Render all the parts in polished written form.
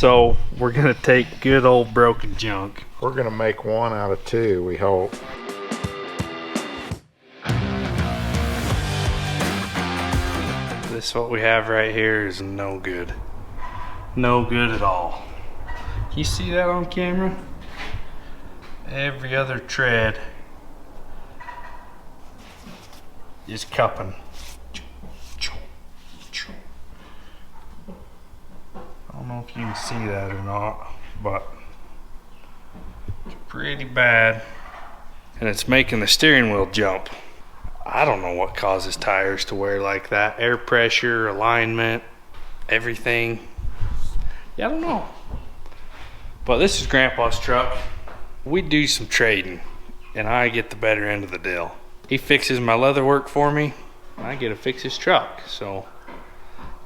So we're gonna take good old broken junk. We're gonna make one out of two, we hope. This what we have right here is no good. No good at all. You see that on camera? Every other tread is cupping. I don't know if you can see that or not, but it's pretty bad. And it's making the steering wheel jump. I don't know what causes tires to wear like that. Air pressure, alignment, everything. Yeah, I don't know. But this is Grandpa's truck. We do some trading, and I get the better end of the deal. He fixes my leather work for me, and I get to fix his truck. So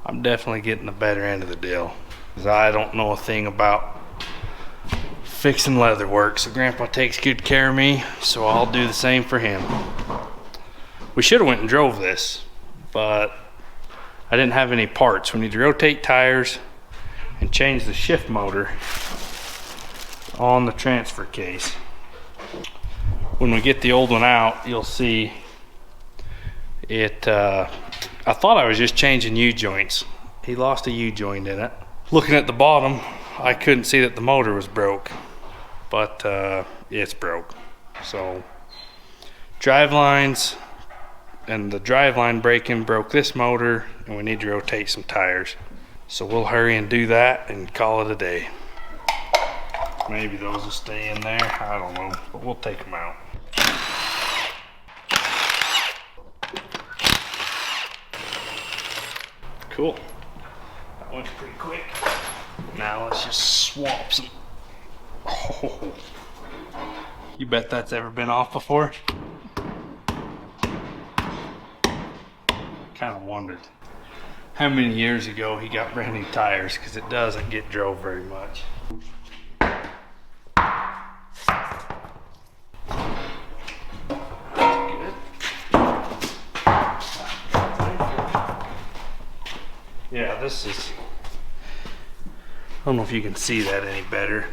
I'm definitely getting the better end of the deal, because I don't know a thing about fixing leather work. So Grandpa takes good care of me, so I'll do the same for him. We should have went and drove this, but I didn't have any parts. We need to rotate tires and change the shift motor on the transfer case. When we get the old one out, you'll see it. I thought I was just changing U-joints. He lost a U-joint in it. Looking at the bottom, I couldn't see that the motor was broke, but it's broke. So drive lines and the driveline breaking broke this motor, and we need to rotate some tires. So we'll hurry and do that and call it a day. Maybe those will stay in there, I don't know, but we'll take them out. Cool, that went pretty quick. Now let's just swap some. Oh, you bet that's ever been off before? Kind of wondered how many years ago he got brand new tires, because it doesn't get drove very much. Good. Yeah, this is, I don't know if you can see that any better,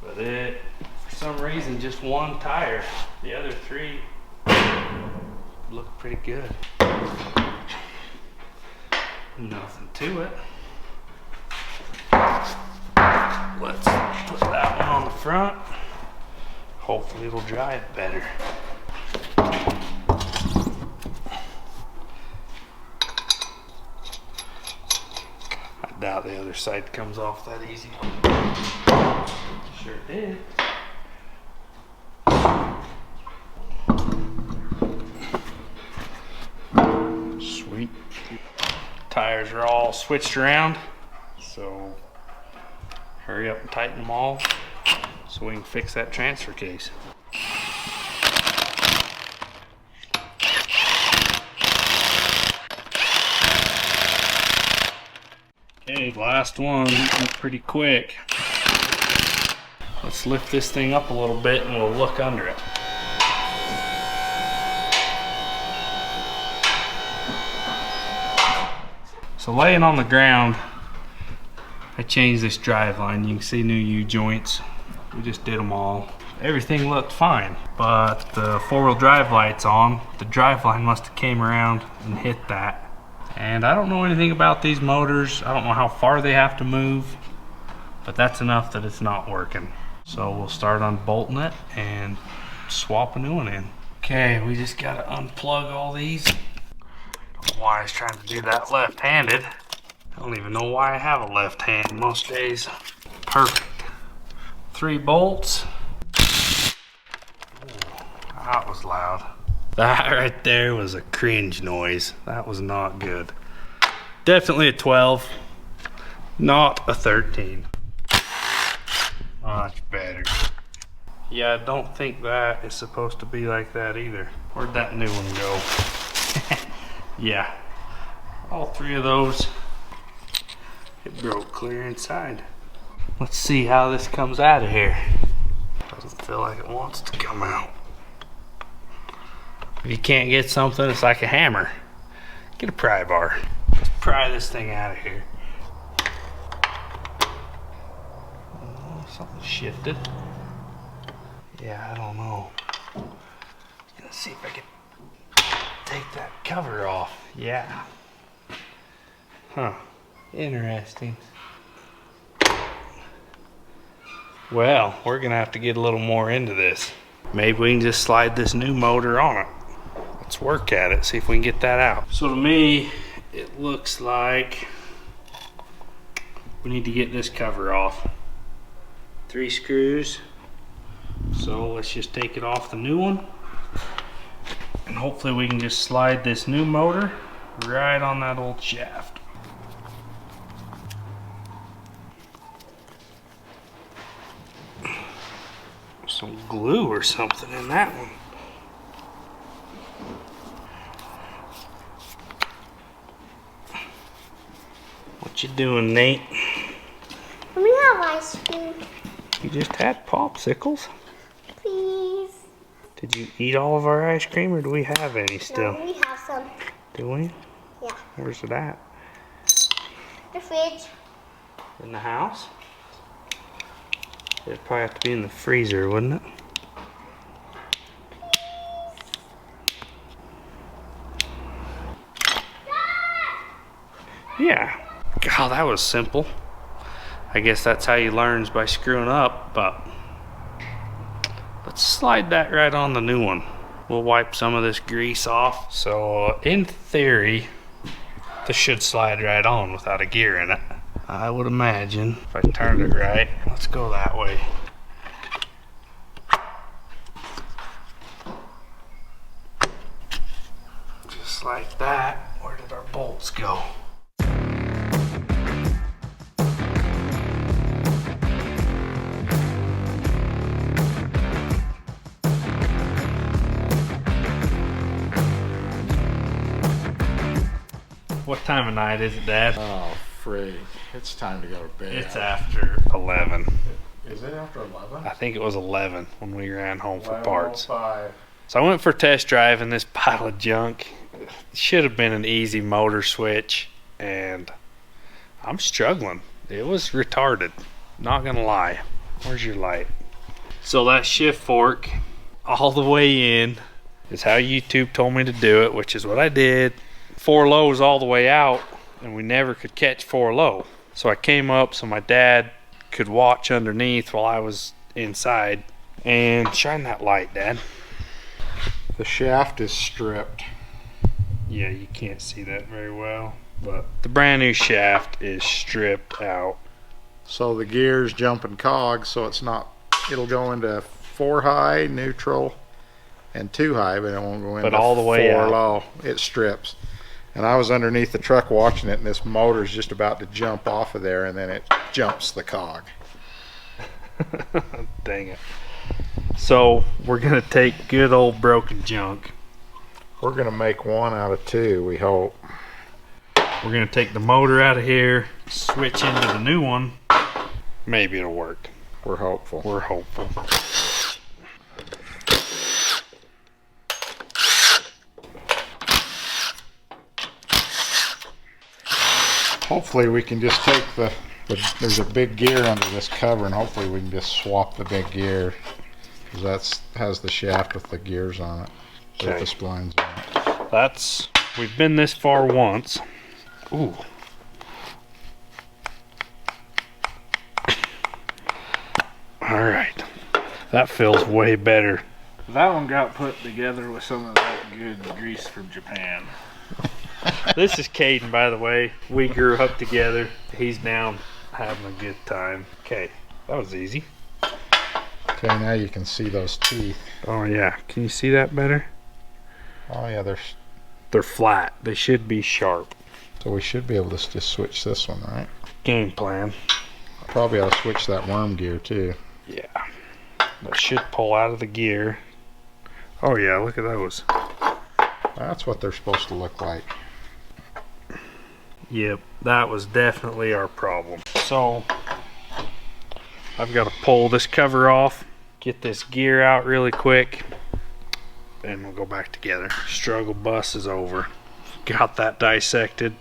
but it, for some reason, just one tire. The other three look pretty good. Nothing to it. Let's put that one on the front. Hopefully it'll drive better. I doubt the other side comes off that easy. Sure did. Sweet. Tires are all switched around, so hurry up and tighten them all so we can fix that transfer case. Okay, last one, went pretty quick. Let's lift this thing up a little bit and we'll look under it. So laying on the ground, I changed this drive line. You can see new U-joints. We just did them all. Everything looked fine, but the four-wheel drive light's on. The drive line must have came around and hit that. And I don't know anything about these motors. I don't know how far they have to move, but that's enough that it's not working. So we'll start unbolting it and swap a new one in. Okay, we just gotta unplug all these. I don't know why I was trying to do that left-handed. I don't even know why I have a left hand most days. Perfect. 3 bolts. Ooh, that was loud. That right there was a cringe noise. That was not good. Definitely a 12, not a 13. Much better. Yeah, I don't think that is supposed to be like that either. Where'd that new one go? Yeah, all 3 of those, it broke clear inside. Let's see how this comes out of here. Doesn't feel like it wants to come out. If you can't get something, it's like a hammer. Get a pry bar. Let's pry this thing out of here. Something shifted. Yeah, I don't know. Gonna see if I can take that cover off. Yeah. Huh. Interesting. Well, we're gonna have to get a little more into this. Maybe we can just slide this new motor on it. Let's work at it, see if we can get that out. So to me, it looks like we need to get this cover off. 3 screws. So let's just take it off the new one. And hopefully we can just slide this new motor right on that old shaft. Some glue or something in that one. What you doing, Nate? We have ice cream. You just had popsicles? Please. Did you eat all of our ice cream or do we have any still? No, we have some. Do we? Yeah. Where's it at? The fridge. In the house? It'd probably have to be in the freezer, wouldn't it? Yeah. God, that was simple. I guess that's how you learn, is by screwing up, but let's slide that right on the new one. We'll wipe some of this grease off. So in theory, this should slide right on without a gear in it. I would imagine, if I turned it right. Let's go that way. Just like that. Where did our bolts go? What time of night is it, Dad? Oh, freak. It's time to go to bed. It's after 11. Is it after 11? I think it was 11 when we ran home for parts. 11:05. So I went for test drive in this pile of junk. Should have been an easy motor switch, and I'm struggling. It was retarded. Not gonna lie. Where's your light? So that shift fork all the way in is how YouTube told me to do it, which is what I did. 4 lows all the way out, and we never could catch 4 low. So I came up so my dad could watch underneath while I was inside. And shine that light, Dad. The shaft is stripped. Yeah, you can't see that very well, but the brand new shaft is stripped out. So the gears jumping cogs, so it's not, it'll go into 4 high, neutral, and 2 high, but it won't go into all the way 4 out. low. It strips. And I was underneath the truck watching it, and this motor's just about to jump off of there, and then it jumps the cog. Dang it. So we're gonna take good old broken junk. We're gonna make 1 out of 2, we hope. We're gonna take the motor out of here, switch into the new one. Maybe it'll work. We're hopeful. We're hopeful. Hopefully we can just take there's a big gear under this cover, and hopefully we can just swap the big gear, because that has the shaft with the gears on it, with Okay. the splines on it. We've been this far once. Ooh. All right, that feels way better. That one got put together with some of that good grease from Japan. This is Caden, by the way. We grew up together. He's down having a good time. Okay, that was easy. Okay, now you can see those teeth. Oh yeah, can you see that better? Oh yeah, They're flat. They should be sharp. so we should be able to just switch this one, right? Game plan. Probably ought to switch that worm gear too. Yeah. That should pull out of the gear. Oh yeah, look at those. That's what they're supposed to look like. Yep, that was definitely our problem. So, I've got to pull this cover off, get this gear out really quick, and we'll go back together. Struggle bus is over. Got that dissected.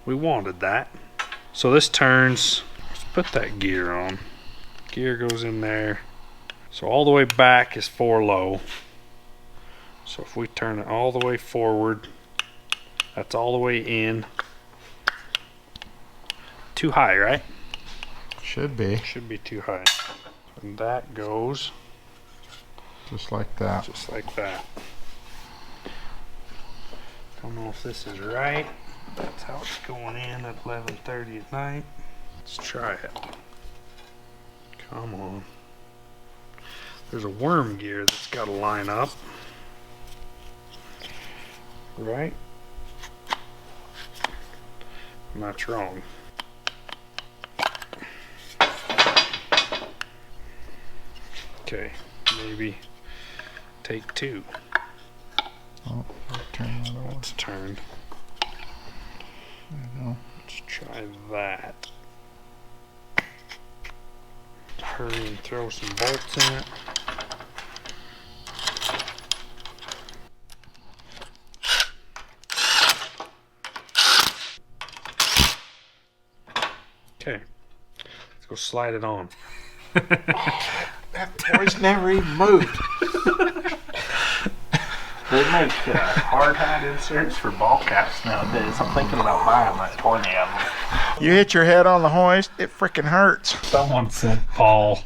We wanted that. So this turns, let's put that gear on. gear goes in there. So all the way back is 4 low. So if we turn it all the way forward, that's all the way in. Too high, right? Should be. Should be too high. And that goes Just like that. just like that. Don't know if this is right. That's how it's going in at 11:30 at night. Let's try it. Come on. There's a worm gear that's got to line up. Right? And that's wrong. Okay, maybe take 2. Oh, turn that over. It's turned. There you go. Let's try that. Hurry and throw some bolts in it. Okay, let's go slide it on. That toy's never even moved. They make hard hat inserts for ball caps nowadays. I'm thinking about buying like 20 of them. You hit your head on the hoist, it freaking hurts. Someone sent Paul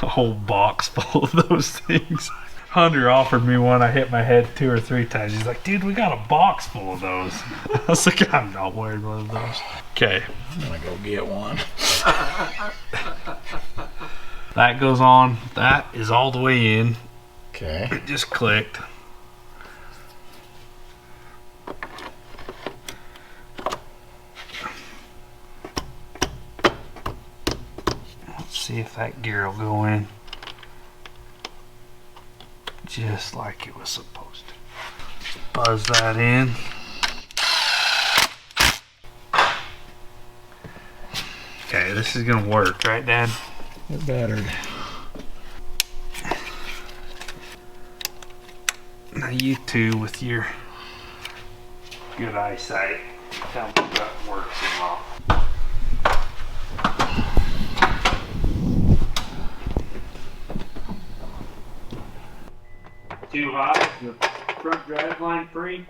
a whole box full of those things. Hunter offered me one. I hit my head 2 or 3 times. He's like, dude, we got a box full of those. I was like, I'm not wearing one of those. Okay. I'm gonna go get one. That goes on. That is all the way in. Okay. It just clicked. Let's see if that gear will go in. Just like it was supposed to. Buzz that in. Okay, this is gonna work, right, Dad? It bettered. Now you two, with your good eyesight, tell me what works and not. Too high, the front drive line free.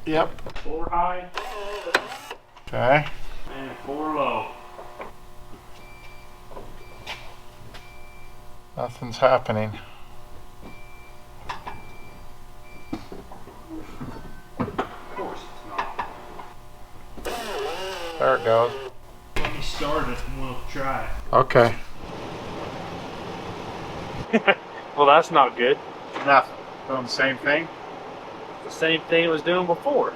Yep. 4 high Okay. and 4 low. Nothing's happening. Of course it's not. There it goes. Let me start it and we'll try it. Okay. Well, that's not good. Nothing. Doing the same thing? The same thing it was doing before.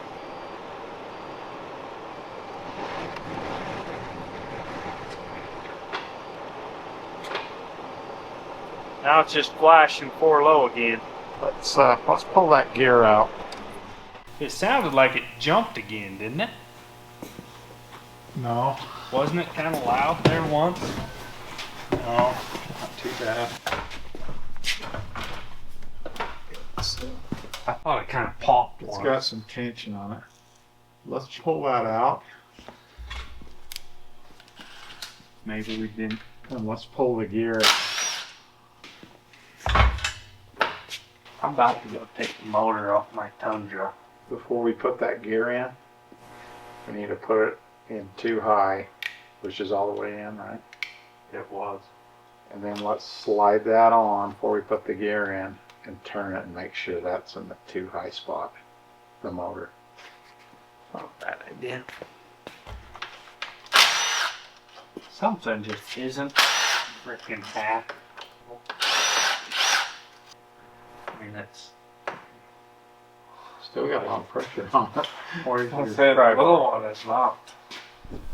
Now it's just flashing 4 low again. Let's pull that gear out. It sounded like it jumped again, didn't it? No. Wasn't it kind of loud there once? No. Not too bad. I thought it kind of popped It's once. got some tension on it. Let's pull that out. Maybe we didn't. And let's pull the gear. I'm about to go take the motor off my Tundra. Before we put that gear in, we need to put it in 2 high, which is all the way in, right? It was. And then let's slide that on before we put the gear in and turn it and make sure that's in the 2 high spot, the motor. Not a bad idea. Something just isn't freaking half. I mean, that's. Still got a lot of pressure on it. I said a little one is not.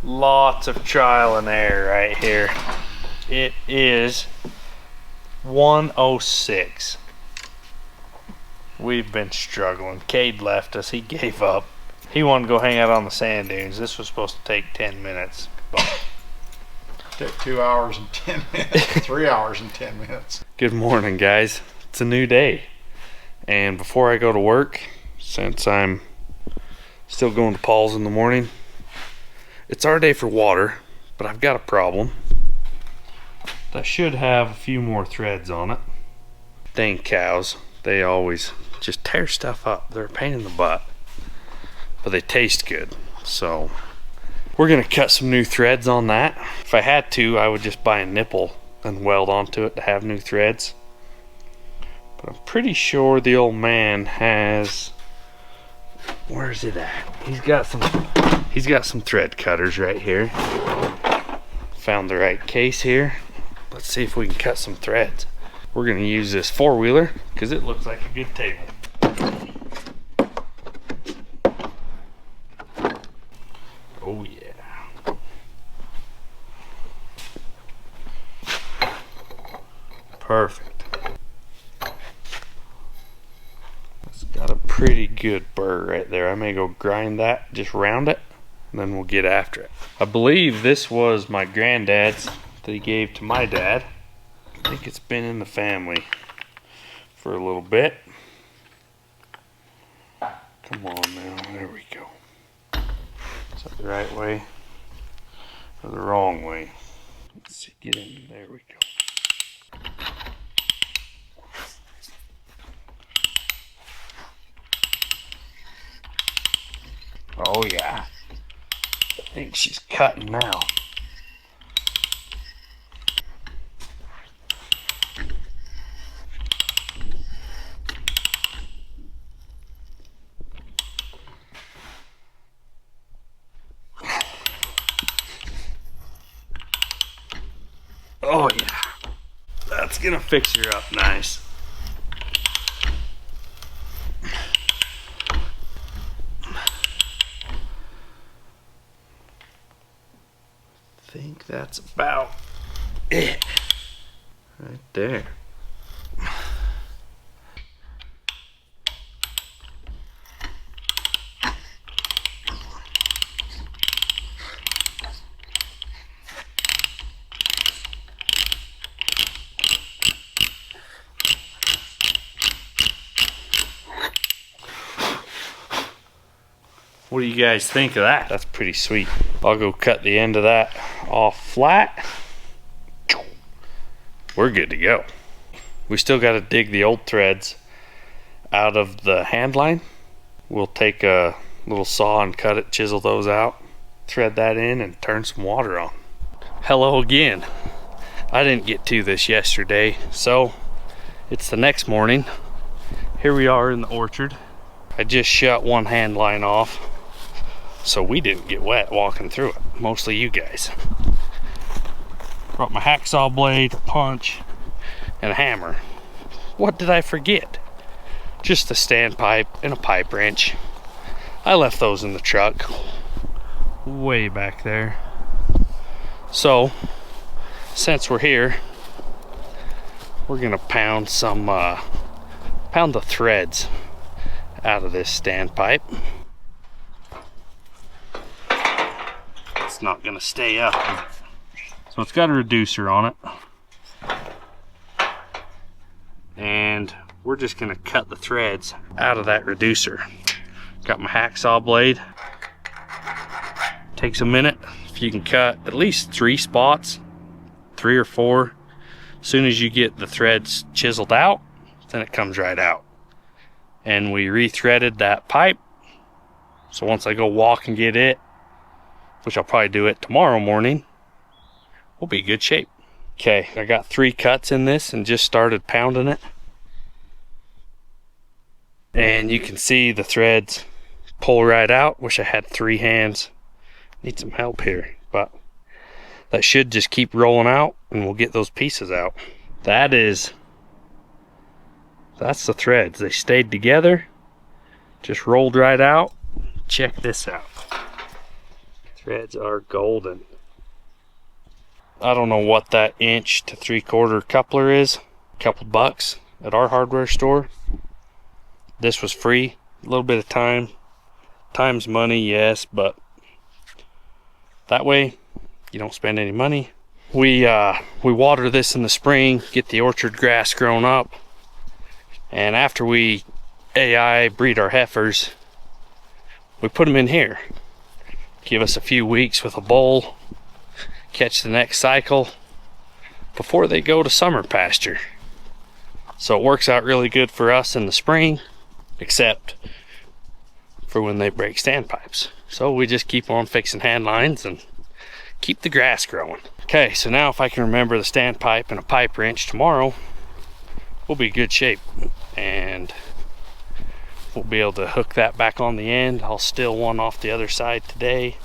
Lots of trial and error right here. It is 106. We've been struggling. Cade left us. He gave up. He wanted to go hang out on the sand dunes. This was supposed to take 10 minutes. But Took 2 hours and 10 minutes. 3 hours and 10 minutes. good morning, guys. It's a new day. And before I go to work, since I'm still going to Paul's in the morning, it's our day for water, but I've got a problem. That should have a few more threads on it. Dang cows, they always just tear stuff up. They're a pain in the butt, but they taste good. So we're gonna cut some new threads on that. If I had to, I would just buy a nipple and weld onto it to have new threads. But I'm pretty sure the old man has, where's it at? He's got some thread cutters right here. Found the right case here. Let's see if we can cut some threads. We're gonna use this 4-wheeler because it looks like a good table. Oh yeah. Perfect. It's got a pretty good burr right there. I may go grind that, just round it, and then we'll get after it. I believe this was my granddad's that he gave to my dad. I think it's been in the family for a little bit. Come on now, there we go. Is that the right way or the wrong way? Let's see, get in, there we go. Oh yeah, I think she's cutting now. Oh yeah, that's gonna fix her up nice. I think that's about it right there. What do you guys think of that? That's pretty sweet. I'll go cut the end of that off flat. We're good to go. We still got to dig the old threads out of the hand line. We'll take a little saw and cut it, chisel those out, thread that in, and turn some water on. Hello again. I didn't get to this yesterday, so it's the next morning. Here we are in the orchard. I just shut one hand line off, so we didn't get wet walking through it. Mostly you guys. Brought my hacksaw blade, a punch, and a hammer. What did I forget? Just a standpipe and a pipe wrench. I left those in the truck, way back there. So, since we're here, we're gonna pound the threads out of this standpipe. It's not gonna stay up, is it? So it's got a reducer on it. And we're just gonna cut the threads out of that reducer. Got my hacksaw blade. Takes a minute. If you can cut at least 3 spots, 3 or 4, as soon as you get the threads chiseled out, then it comes right out. And we rethreaded that pipe. So once I go walk and get it, which I'll probably do it tomorrow morning, we'll be in good shape. Okay, I got 3 cuts in this and just started pounding it. And you can see the threads pull right out. Wish I had 3 hands. Need some help here, but that should just keep rolling out and we'll get those pieces out. That's the threads. They stayed together, just rolled right out. Check this out. Threads are golden. I don't know what that 1 to 3/4 coupler is. A couple bucks at our hardware store. This was free. A little bit of time. Time's money, yes, but that way you don't spend any money. We water this in the spring, get the orchard grass grown up, and after we AI breed our heifers, we put them in here. Give us a few weeks with a bull, catch the next cycle, before they go to summer pasture. So it works out really good for us in the spring, except for when they break standpipes. So we just keep on fixing hand lines and keep the grass growing. Okay, so now if I can remember the standpipe and a pipe wrench tomorrow, we'll be in good shape. And we'll be able to hook that back on the end. I'll still one off the other side today.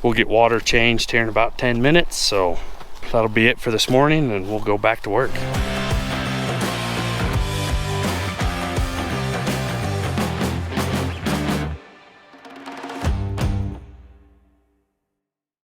We'll get water changed here in about 10 minutes, so that'll be it for this morning and we'll go back to work.